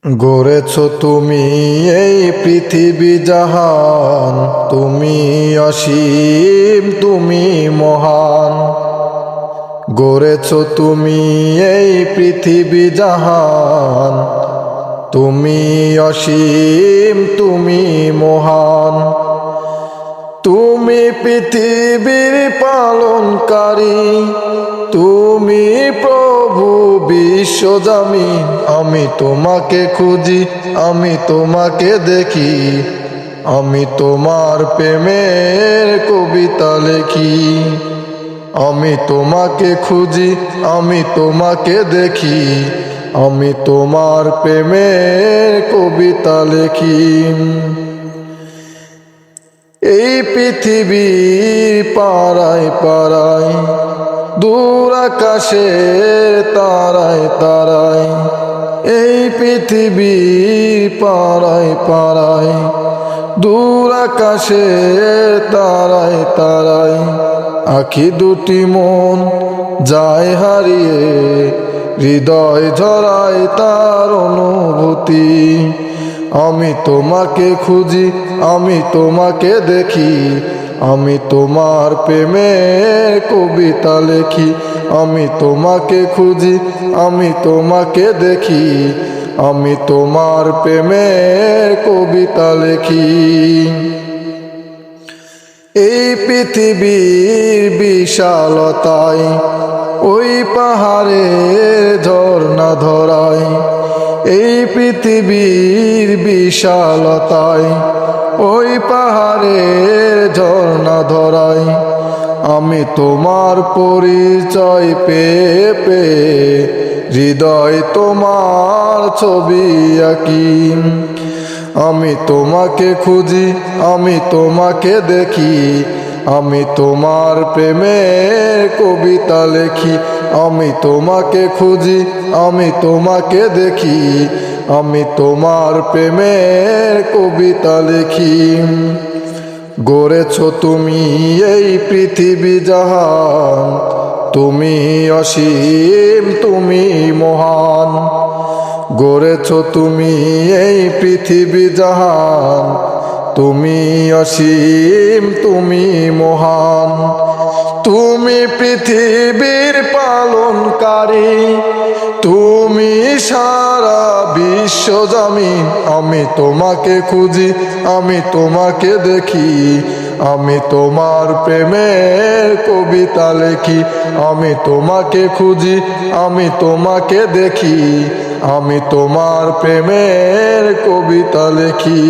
গড়েছো তুমি এই পৃথিবী জাহান, তুমি অসীম, তুমি মহান। গড়েছো তুমি এই পৃথিবী জাহান, তুমি অসীম, তুমি মহান। তুমি পৃথিবীর পালনকারী, তুমি প্রভু বিশ্বজামিন। আমি তোমাকে খুঁজি, আমি তোমাকে দেখি, আমি তোমার প্রেমের কবিতা লেখি। আমি তোমাকে খুঁজি, আমি তোমাকে দেখি, আমি তোমার প্রেমের কবিতা লেখি। এই পৃথিবীর পাড়ায় পাড়ায়, দূর আকাশের তারায় তারায়, এই পৃথিবীর পাড়ায় পাড়ায়, দূর আকাশের তারায় তারায়, আখি দুটি মন যায় হারিয়ে, হৃদয় ঝরায় তার অনুভূতি। আমি তোমাকে খুঁজি, আমি তোমাকে দেখি, আমি তোমার প্রেমের কবিতা লেখি। আমি তোমাকে খুঁজি, আমি তোমাকে দেখি, আমি তোমার প্রেমের কবিতা লেখি। এই পৃথিবীর বিশালতায়, ওই পাহাড়ের ঝর্ণা ধরায়, এই পৃথিবীর বিশালতায়, ওই পাহাড়ের ঝর্ণা ধরায়, আমি তোমার পরিচয় পেয়ে পেয়ে হৃদয় তোমার ছবি আঁকি। আমি তোমাকে খুঁজি, আমি তোমাকে দেখি, আমি তোমার প্রেমের কবিতা লেখি। আমি তোমাকে খুঁজি, আমি তোমাকে দেখি, আমি তোমার প্রেমের কবিতা লেখি। গড়েছো তুমি এই পৃথিবী জাহান, তুমি অসীম, তুমি মহান। গড়েছো তুমি এই পৃথিবী জাহান, তুমি অসীম, তুমি মহান। তুমি পৃথিবীর পালনকারী, তুমি সারা বিশ্বজামিন। আমি তোমাকে খুঁজি, আমি তোমাকে দেখি, আমি তোমার প্রেমের কবিতা লেখি। আমি তোমাকে খুঁজি, আমি তোমাকে দেখি, আমি তোমার প্রেমের কবিতা লেখি।